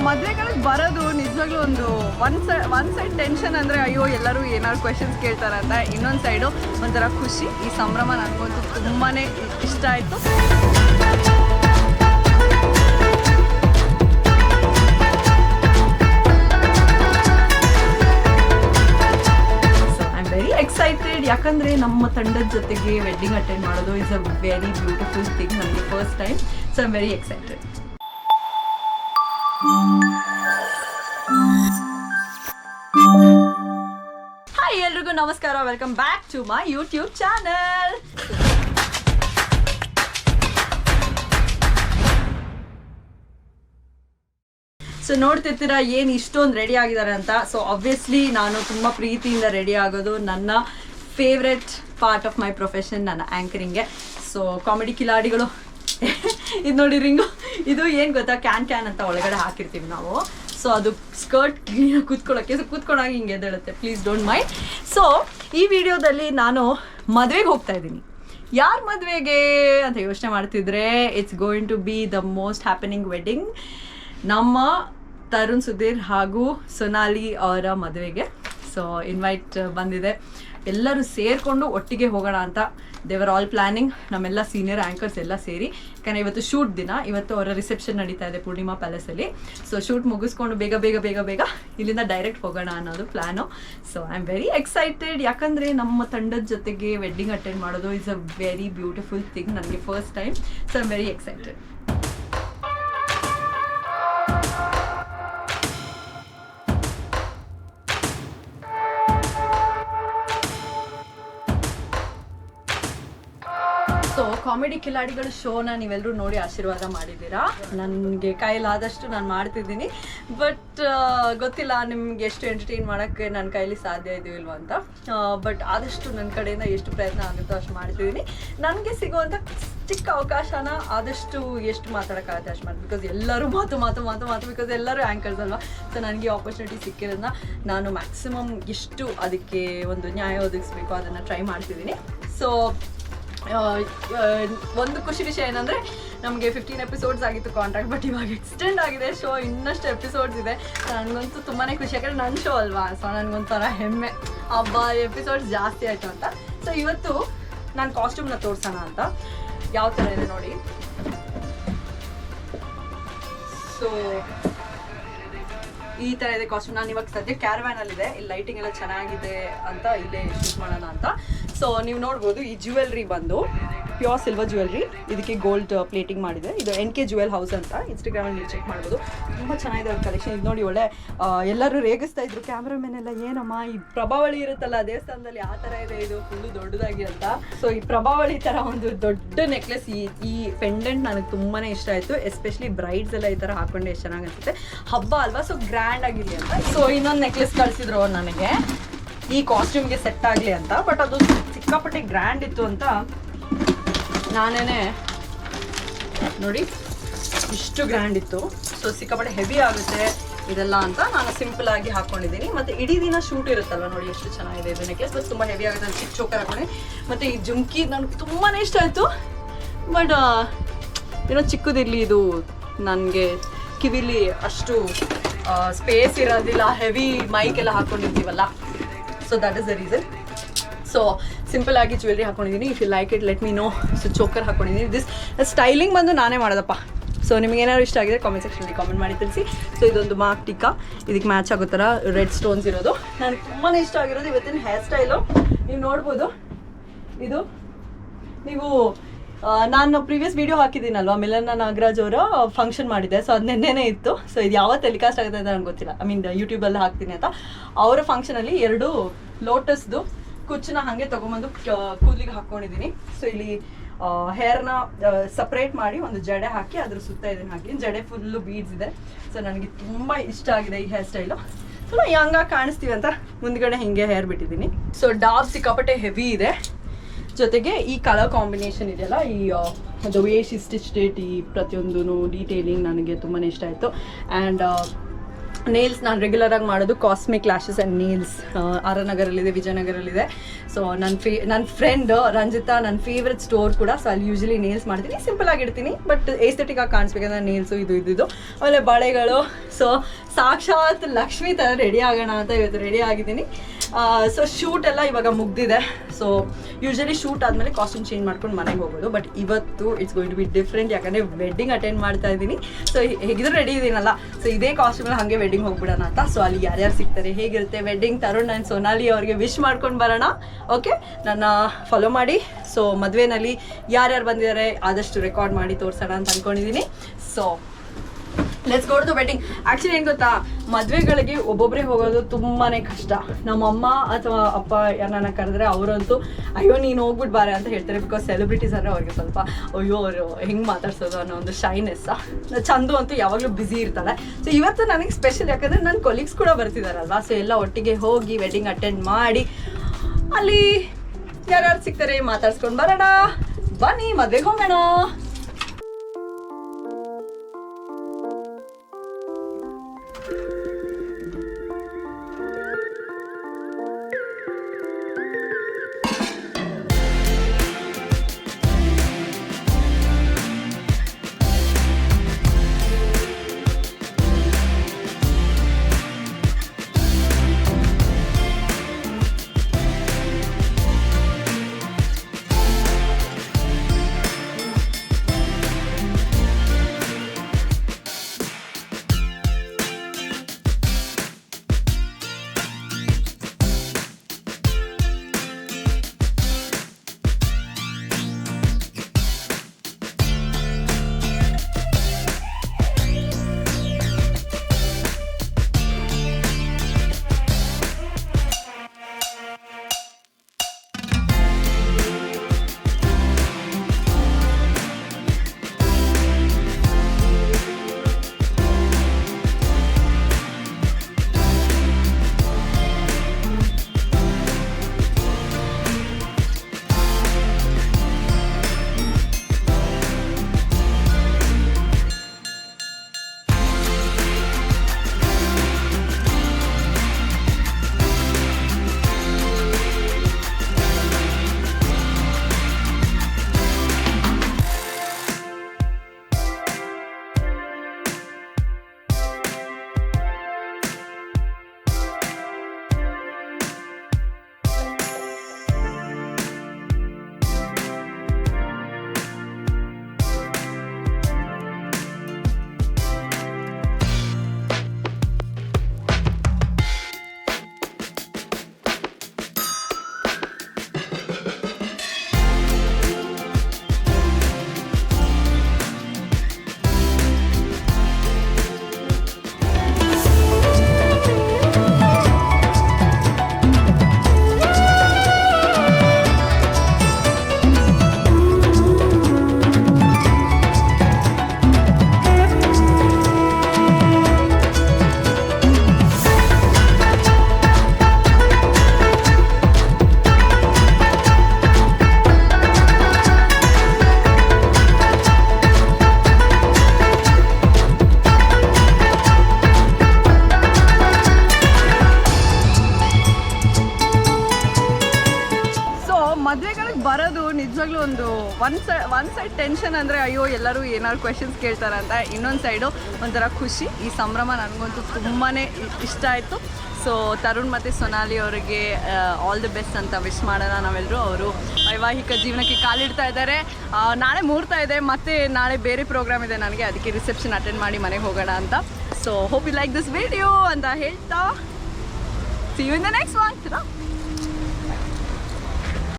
ಮದುವೆಗಳಿಗೆ ಬರೋದು ನಿಜವಾಗ್ಲೂ ಒಂದು ಸೈಡ್ ಟೆನ್ಷನ್ ಅಂದರೆ ಅಯ್ಯೋ ಎಲ್ಲರೂ ಏನಾದ್ರು ಕ್ವೆಶನ್ಸ್ ಕೇಳ್ತಾರೆ ಅಂತ, ಇನ್ನೊಂದು ಸೈಡು ಒಂಥರ ಖುಷಿ. ಈ ಸಂಭ್ರಮ ನನಗಂತೂ ತುಂಬಾ ಇಷ್ಟ ಆಯಿತು. ಎಕ್ಸೈಟೆಡ್, ಯಾಕಂದರೆ ನಮ್ಮ ತಂಡದ ಜೊತೆಗೆ ವೆಡ್ಡಿಂಗ್ ಅಟೆಂಡ್ ಮಾಡೋದು is a very beautiful thing. ನನಗೆ first time, so I am very excited. Hi ಎಲ್ರಿಗೂ ನಮಸ್ಕಾರ, welcome back to my YouTube channel. So ನೋಡ್ತಿರ್ತೀರಾ ಏನು ಇಷ್ಟೊಂದು ರೆಡಿ ಆಗಿದ್ದಾರೆ ಅಂತ. ಸೊ ಆಬ್ವಿಯಸ್ಲಿ ನಾನು ತುಂಬ ಪ್ರೀತಿಯಿಂದ ರೆಡಿ ಆಗೋದು ನನ್ನ favourite part of my profession, ನನ್ನ ಆ್ಯಂಕರಿಂಗ್ಗೆ. ಸೊ ಕಾಮಿಡಿ ಕಿಲಾಡಿಗಳು ಇದು ನೋಡಿ ರಿಂಗು, ಇದು ಏನು ಗೊತ್ತಾ, ಕ್ಯಾನ್ ಅಂತ ಒಳಗಡೆ ಹಾಕಿರ್ತೀವಿ ನಾವು. ಸೊ ಅದು ಸ್ಕರ್ಟ್ ಕೂತ್ಕೊಳ್ಳೋಕ್ಕೆ, ಸೊ ಕೂತ್ಕೊಂಡಾಗ ಹಿಂಗೆ ಎದ್ದೇಳುತ್ತೆ, ಪ್ಲೀಸ್ ಡೋಂಟ್ ಮೈಂಡ್. ಸೊ ಈ ವಿಡಿಯೋದಲ್ಲಿ ನಾನು ಮದುವೆಗೆ ಹೋಗ್ತಾ ಇದ್ದೀನಿ. ಯಾರ ಮದುವೆಗೆ ಅಂತ ಯೋಚನೆ ಮಾಡ್ತಿದ್ರೆ, it's going to be the most happening wedding, ನಮ್ಮ ತರುಣ್ ಸುಧೀರ್ ಹಾಗೂ ಸೊನಾಲಿ ಅವರ ಮದುವೆಗೆ. ಸೊ ಇನ್ವೈಟ್ ಬಂದಿದೆ, ಎಲ್ಲರೂ ಸೇರಿಕೊಂಡು ಒಟ್ಟಿಗೆ ಹೋಗೋಣ ಅಂತ ದೇವರ್ ಆಲ್ ಪ್ಲ್ಯಾನಿಂಗ್. ನಮ್ಮೆಲ್ಲ ಸೀನಿಯರ್ ಆ್ಯಂಕರ್ಸ್ ಎಲ್ಲ ಸೇರಿ, ಯಾಕಂದರೆ ಇವತ್ತು ಶೂಟ್ ದಿನ, ಇವತ್ತು ಅವರ ರಿಸೆಪ್ಷನ್ ನಡೀತಾ ಇದೆ ಪೂರ್ಣಿಮಾ ಪ್ಯಾಲೇಸಲ್ಲಿ. ಸೊ ಶೂಟ್ ಮುಗಿಸ್ಕೊಂಡು ಬೇಗ ಇಲ್ಲಿಂದ ಡೈರೆಕ್ಟ್ ಹೋಗೋಣ ಅನ್ನೋದು plan. So I am very excited, ಯಾಕಂದರೆ ನಮ್ಮ ತಂಡದ ಜೊತೆಗೆ ವೆಡ್ಡಿಂಗ್ ಅಟೆಂಡ್ ಮಾಡೋದು is a very beautiful thing. ನನಗೆ first time, so I am very excited. So comedy ಕಿಲಾಡಿಗಳು ಶೋನ ನೀವೆಲ್ಲರೂ ನೋಡಿ ಆಶೀರ್ವಾದ ಮಾಡಿದ್ದೀರಾ. ನನಗೆ ಕೈಲಾದಷ್ಟು ನಾನು ಮಾಡ್ತಿದ್ದೀನಿ, ಬಟ್ ಗೊತ್ತಿಲ್ಲ ನಿಮ್ಗೆ ಎಷ್ಟು ಎಂಟರ್ಟೈನ್ ಮಾಡೋಕ್ಕೆ ನನ್ನ ಕೈಲಿ ಸಾಧ್ಯ ಇದೆಯೋ ಇಲ್ವೋ ಅಂತ. ಬಟ್ ಆದಷ್ಟು ನನ್ನ ಕಡೆಯಿಂದ ಎಷ್ಟು ಪ್ರಯತ್ನ ಆಗುತ್ತೋ ಅಷ್ಟು ಮಾಡ್ತಿದ್ದೀನಿ. ನನಗೆ ಸಿಗುವಂಥ ಚಿಕ್ಕ ಅವಕಾಶನ ಆದಷ್ಟು ಎಷ್ಟು ಮಾತಾಡೋಕ್ಕಾಗುತ್ತೆ ಅಷ್ಟು ಮಾಡಿ, ಬಿಕಾಸ್ ಎಲ್ಲರೂ ಮಾತು ಬಿಕಾಸ್ ಎಲ್ಲರೂ ಆ್ಯಂಕರ್ಸ್ ಅಲ್ವಾ. ಸೊ ನನಗೆ ಆಪರ್ಚುನಿಟಿ ಸಿಕ್ಕಿರೋದನ್ನ ನಾನು ಮ್ಯಾಕ್ಸಿಮಮ್ ಎಷ್ಟು ಅದಕ್ಕೆ ಒಂದು ನ್ಯಾಯ ಒದಗಿಸ್ಬೇಕು ಅದನ್ನು ಟ್ರೈ ಮಾಡ್ತಿದ್ದೀನಿ. ಸೊ ಒಂದು ಖುಷಿ ವಿಷಯ ಏನಂದರೆ, ನಮಗೆ 15 ಎಪಿಸೋಡ್ಸ್ ಆಗಿತ್ತು ಕಾಂಟ್ರಾಕ್ಟ್, ಬಟ್ ಇವಾಗ ಎಕ್ಸ್ಟೆಂಡ್ ಆಗಿದೆ ಶೋ, ಇನ್ನಷ್ಟು ಎಪಿಸೋಡ್ಸ್ ಇದೆ. ನನಗಂತೂ ತುಂಬಾ ಖುಷಿ, ಯಾಕಂದರೆ ನನ್ನ ಶೋ ಅಲ್ವಾ. ಸೊ ನನಗೊಂಥರ ಹೆಮ್ಮೆ, ಹಬ್ಬ ಎಪಿಸೋಡ್ಸ್ ಜಾಸ್ತಿ ಆಯಿತು ಅಂತ. ಸೊ ಇವತ್ತು ನಾನು ಕಾಸ್ಟ್ಯೂಮ್ನ ತೋರಿಸೋಣ ಅಂತ. ಯಾವ ಥರ ಇದೆ ನೋಡಿ. ಸೊ ಈ ಥರ ಇದೆ ಕಾಸ್ಟ್ಯೂಮ್. ನಾನು ಇವಾಗ ಸದ್ಯ ಕ್ಯಾರವ್ಯಾನಲ್ಲಿದೆ, ಇಲ್ಲಿ ಲೈಟಿಂಗ್ ಎಲ್ಲ ಚೆನ್ನಾಗಿದೆ ಅಂತ ಇಲ್ಲೇ ಶೂಟ್ ಮಾಡೋಣ ಅಂತ. ಸೊ ನೀವು ನೋಡ್ಬೋದು, ಈ ಜ್ಯುವೆಲ್ರಿ ಬಂದು ಪ್ಯೂರ್ ಸಿಲ್ವರ್ ಜ್ಯುವೆಲ್ರಿ, ಇದಕ್ಕೆ ಗೋಲ್ಡ್ ಪ್ಲೇಟಿಂಗ್ ಮಾಡಿದೆ. ಇದು NK ಜ್ಯುವೆಲ್ ಹೌಸ್ ಅಂತ ಇನ್ಸ್ಟಾಗ್ರಾಮಲ್ಲಿ ನೀವು ಚೆಕ್ ಮಾಡ್ಬೋದು. ತುಂಬ ಚೆನ್ನಾಗಿದೆ ಅವ್ರ ಕಲೆಕ್ಷನ್. ಇದು ನೋಡಿ, ಒಳ್ಳೆ ಎಲ್ಲರೂ ರೇಗಿಸ್ತಾ ಇದ್ರು ಕ್ಯಾಮ್ರಾಮನ್ ಎಲ್ಲ, ಏನಮ್ಮ ಈ ಪ್ರಭಾವಳಿ ಇರುತ್ತಲ್ಲ ದೇವಸ್ಥಾನದಲ್ಲಿ ಆ ಥರ ಇದೆ, ಇದು ಫುಲ್ಲು ದೊಡ್ಡದಾಗಿ ಅಂತ. ಸೊ ಈ ಪ್ರಭಾವಳಿ ಥರ ಒಂದು ದೊಡ್ಡ ನೆಕ್ಲೆಸ್, ಈ ಪೆಂಡೆಂಟ್ ನನಗೆ ತುಂಬಾ ಇಷ್ಟ ಆಯಿತು. ಎಸ್ಪೆಷಲಿ ಬ್ರೈಡ್ಸ್ ಎಲ್ಲ ಈ ಥರ ಹಾಕೊಂಡೆ ಎಷ್ಟು ಚೆನ್ನಾಗಿ ಅನಿಸುತ್ತೆ, ಹಬ್ಬ ಅಲ್ವಾ, ಸೊ ಗ್ರ್ಯಾಂಡ್ ಆಗಿರಲಿ ಅಂತ. ಸೊ ಇನ್ನೊಂದು ನೆಕ್ಲೆಸ್ ಕಳಿಸಿದ್ರು ಅವ್ರು ನನಗೆ ಈ ಕಾಸ್ಟ್ಯೂಮ್ಗೆ ಸೆಟ್ ಆಗಲಿ ಅಂತ, ಬಟ್ ಅದು ಸಿಕ್ಕಾಪಟ್ಟೆ ಗ್ರ್ಯಾಂಡ್ ಇತ್ತು ಅಂತ ನಾನೇ ನೋಡಿ, ಇಷ್ಟು ಗ್ರ್ಯಾಂಡ್ ಇತ್ತು. ಸೊ ಸಿಕ್ಕಾಪಟ್ಟೆ ಹೆವಿ ಆಗುತ್ತೆ ಇದೆಲ್ಲ ಅಂತ ನಾನು ಸಿಂಪಲ್ ಆಗಿ ಹಾಕ್ಕೊಂಡಿದ್ದೀನಿ. ಮತ್ತು ಇಡೀ ದಿನ ಶೂಟ್ ಇರುತ್ತಲ್ವ, ನೋಡಿ ಎಷ್ಟು ಚೆನ್ನಾಗಿದೆ ಇದು ನೆಕ್ಲೆಸ್, ಬಟ್ ತುಂಬ ಹೆವಿ ಆಗುತ್ತೆ. ನಾನು ಚಿಕ್ಕ ಚೋಕರ್ ಹಾಕೊಂಡೆ. ಮತ್ತು ಈ ಜುಮ್ಕಿ ನನಗೆ ತುಂಬಾ ಇಷ್ಟ ಆಯಿತು, ಬಟ್ ಏನೋ ಚಿಕ್ಕದಿರಲಿ, ಇದು ನನಗೆ ಕಿವಿಲಿ ಅಷ್ಟು ಸ್ಪೇಸ್ ಇರೋದಿಲ್ಲ, ಹೆವಿ ಮೈಕೆಲ್ಲ ಹಾಕ್ಕೊಂಡಿರ್ತೀವಲ್ಲ. So that is the reason. So simple ಆಗಿ ಜ್ಯುವೆಲ್ರಿ ಹಾಕೊಂಡಿದ್ದೀನಿ. If you like it let me know. So choker ಹಾಕೊಂಡಿದ್ದೀನಿ. ದಿಸ್ ಸ್ಟೈಲಿಂಗ್ ಬಂದು ನಾನೇ ಮಾಡೋದಪ್ಪ. ಸೊ ನಿಮ್ಗೆ ಏನಾದ್ರು ಇಷ್ಟ ಆಗಿದೆ ಕಾಮೆಂಟ್ ಸೆಕ್ಷನಲ್ಲಿ ಕಾಮೆಂಟ್ ಮಾಡಿ ತಿಳಿಸಿ. ಸೊ ಇದೊಂದು ಮಾರ್ಕ್ ಟಿಕ್ಕಾ, ಇದಕ್ಕೆ ಮ್ಯಾಚ್ ಆಗೋ ಥರ ರೆಡ್ ಸ್ಟೋನ್ಸ್ ಇರೋದು ನನಗೆ ತುಂಬಾ ಇಷ್ಟ ಆಗಿರೋದು. ಇವತ್ತಿನ ಹೇರ್ ಸ್ಟೈಲು ನೀವು ನೋಡ್ಬೋದು. ಇದು ನೀವು ನಾನು ಪ್ರೀವಿಯಸ್ ವೀಡಿಯೋ ಹಾಕಿದ್ದೀನಲ್ವ, ಮಿಲನ ನಾಗರಾಜ್ ಅವರ ಫಂಕ್ಷನ್ ಮಾಡಿದ್ದೆ. ಸೊ ಅದು ನೆನ್ನೆನೇ ಇತ್ತು. ಸೊ ಇದು ಯಾವತ್ತು ಟೆಲಿಕಾಸ್ಟ್ ಆಗುತ್ತೆ ಅಂತ ನನಗೆ ಗೊತ್ತಿಲ್ಲ, ಐ ಮೀನ್ ಯೂಟ್ಯೂಬಲ್ಲಿ ಹಾಕ್ತೀನಿ ಅಂತ. ಅವರ ಫಂಕ್ಷನಲ್ಲಿ 2 ಲೋಟಸ್ದು ಕುಚ್ಚನ್ನ ಹಾಗೆ ತೊಗೊಂಬಂದು ಕೂದಲಿಗೆ ಹಾಕ್ಕೊಂಡಿದ್ದೀನಿ. ಸೊ ಇಲ್ಲಿ ಹೇರ್ನ ಸಪ್ರೇಟ್ ಮಾಡಿ ಒಂದು ಜಡೆ ಹಾಕಿ ಅದ್ರ ಸುತ್ತ ಇದನ್ನು ಹಾಕಿ, ಜಡೆ ಫುಲ್ಲು ಬೀಡ್ಸ್ ಇದೆ. ಸೊ ನನಗೆ ತುಂಬ ಇಷ್ಟ ಆಗಿದೆ ಈ ಹೇರ್ ಸ್ಟೈಲು. ಸೊ ಯಂಗಾಗಿ ಕಾಣಿಸ್ತೀವಿ ಅಂತ ಮುಂದ್ಗಡೆ ಹಿಂಗೆ ಹೇರ್ ಬಿಟ್ಟಿದ್ದೀನಿ. ಸೊ ಡಾಬ್ ಸಿಕ್ಕಾಪಟ್ಟೆ ಹೆವಿ ಇದೆ, ಜೊತೆಗೆ ಈ ಕಲರ್ ಕಾಂಬಿನೇಷನ್ ಇದೆಯಲ್ಲ, ಈ the way she stitched it, ಈ ಪ್ರತಿಯೊಂದು ಡೀಟೇಲಿಂಗ್ ನನಗೆ ತುಂಬಾ ಇಷ್ಟ ಆಯಿತು. ಆ್ಯಂಡ್ ನೇಲ್ಸ್ ನಾನು ರೆಗ್ಯುಲರಾಗಿ ಮಾಡೋದು ಕಾಸ್ಮಿಕ್ ಲ್ಯಾಶಸ್ ಆ್ಯಂಡ್ ನೇಲ್ಸ್ ಆರನಗರಲ್ಲಿದೆ, ವಿಜಯನಗರಲ್ಲಿದೆ. ಸೊ ನನ್ನ ಫ್ರೆಂಡ್ ರಂಜಿತಾ ನನ್ನ ಫೇವ್ರೆಟ್ ಸ್ಟೋರ್ ಕೂಡ. ಸೊ ಅಲ್ಲಿ ಯೂಶಲಿ ನೇಲ್ಸ್ ಮಾಡ್ತೀನಿ, ಸಿಂಪಲ್ ಆಗಿರ್ತೀನಿ, ಬಟ್ ಏಸ್ಥೆಟಿಕ್ ಆಗಿ ಕಾಣಿಸ್ಬೇಕಂದ್ರೆ ನೇಲ್ಸು ಇದು ಆಮೇಲೆ ಬಳೆಗಳು. ಸೊ ಸಾಕ್ಷಾತ್ ಲಕ್ಷ್ಮಿ ಥರ ರೆಡಿ ಆಗೋಣ ಅಂತ ಇವತ್ತು ರೆಡಿ ಆಗಿದ್ದೀನಿ. ಸೊ ಶೂಟ್ ಎಲ್ಲ ಇವಾಗ ಮುಗ್ದಿದೆ. ಸೊ ಯೂಶಲಿ ಶೂಟ್ ಆದಮೇಲೆ ಕಾಸ್ಟ್ಯೂಮ್ ಚೇಂಜ್ ಮಾಡ್ಕೊಂಡು ಮನೆಗೆ ಹೋಗೋದು, ಬಟ್ ಇವತ್ತು it's going to be different. ಯಾಕಂದರೆ ವೆಡ್ಡಿಂಗ್ ಅಟೆಂಡ್ ಮಾಡ್ತಾ ಇದ್ದೀನಿ. ಸೊ ಹೇಗಿದ್ರು ರೆಡಿ ಇದ್ದೀನಲ್ಲ, ಸೊ ಇದೇ ಕಾಸ್ಟ್ಯೂಮಲ್ಲಿ ಹಾಗೆ ವೆಡ್ಡಿಂಗ್ ಹೋಗ್ಬಿಡೋಣ ಅಂತ. ಸೊ ಅಲ್ಲಿ ಯಾರ್ಯಾರು ಸಿಗ್ತಾರೆ, ಹೇಗಿರುತ್ತೆ ವೆಡ್ಡಿಂಗ್, ತರುಣ್ ಆ್ಯಂಡ್ ಸೋನಾಲಿ ಅವ್ರಿಗೆ ವಿಶ್ ಮಾಡ್ಕೊಂಡು ಬರೋಣ. ಓಕೆ, ನನ್ನ ಫಾಲೋ ಮಾಡಿ. ಸೊ ಮದುವೆನಲ್ಲಿ ಯಾರ್ಯಾರು ಬಂದಿದ್ದಾರೆ ಆದಷ್ಟು ರೆಕಾರ್ಡ್ ಮಾಡಿ ತೋರಿಸೋಣ ಅಂತ ಅಂದ್ಕೊಂಡಿದ್ದೀನಿ. So let's go to the wedding. Actually ಏನು ಗೊತ್ತಾ, ಮದುವೆಗಳಿಗೆ ಒಬ್ಬೊಬ್ಬರೇ ಹೋಗೋದು ತುಂಬಾ ಕಷ್ಟ. ನಮ್ಮಮ್ಮ ಅಥವಾ ಅಪ್ಪ ಯಾರನ್ನ ಕರೆದ್ರೆ ಅವರಂತೂ ಅಯ್ಯೋ ನೀನು ಹೋಗ್ಬಿಟ್ಟು ಬಾರೆ ಅಂತ ಹೇಳ್ತಾರೆ. ಬಿಕಾಸ್ ಸೆಲೆಬ್ರಿಟೀಸ್ ಅಂದರೆ ಅವ್ರಿಗೆ ಸ್ವಲ್ಪ ಅಯ್ಯೋ ಅವರು ಹೆಂಗೆ ಮಾತಾಡ್ಸೋದು ಅನ್ನೋ ಒಂದು ಶೈನೆಸ್ಸಾ. ಚಂದು ಅಂತೂ ಯಾವಾಗಲೂ ಬ್ಯುಸಿ ಇರ್ತಾಳೆ. ಸೊ ಇವತ್ತು ನನಗೆ ಸ್ಪೆಷಲ್, ಯಾಕಂದರೆ ನನ್ನ ಕೊಲೀಗ್ಸ್ ಕೂಡ ಬರ್ತಿದ್ದಾರಲ್ವಾ. ಸೊ ಎಲ್ಲ ಒಟ್ಟಿಗೆ ಹೋಗಿ ವೆಡ್ಡಿಂಗ್ ಅಟೆಂಡ್ ಮಾಡಿ ಅಲ್ಲಿ ಯಾರ್ಯಾರು ಸಿಗ್ತಾರೆ ಮಾತಾಡ್ಸ್ಕೊಂಡು ಬರೋಣ. ಬನ್ನಿ ಮದುವೆಗೆ ಹೋಗೋಣ. ಒಂದು ಸೈಡ್ ಟೆನ್ಷನ್ ಅಂದರೆ ಅಯ್ಯೋ ಎಲ್ಲರೂ ಏನಾದ್ರು ಕ್ವೆಶನ್ಸ್ ಕೇಳ್ತಾರೆ ಅಂತ, ಇನ್ನೊಂದು ಸೈಡು ಒಂಥರ ಖುಷಿ. ಈ ಸಂಭ್ರಮ ನನಗಂತೂ ತುಂಬಾ ಇಷ್ಟ ಆಯಿತು. ಸೊ ತರುಣ್ ಮತ್ತು ಸೊನಾಲಿ ಅವರಿಗೆ ಆಲ್ ದಿ ಬೆಸ್ಟ್ ಅಂತ ವಿಶ್ ಮಾಡೋಣ ನಾವೆಲ್ಲರೂ. ಅವರು ವೈವಾಹಿಕ ಜೀವನಕ್ಕೆ ಕಾಲಿಡ್ತಾ ಇದ್ದಾರೆ. ನಾಳೆ ಮುಹೂರ್ತ ಇದೆ, ಮತ್ತು ನಾಳೆ ಬೇರೆ ಪ್ರೋಗ್ರಾಮ್ ಇದೆ ನನಗೆ, ಅದಕ್ಕೆ ರಿಸೆಪ್ಷನ್ ಅಟೆಂಡ್ ಮಾಡಿ ಮನೆಗೆ ಹೋಗೋಣ ಅಂತ. So hope you like this video ಅಂತ ಹೇಳ್ತಾ see you in the next one.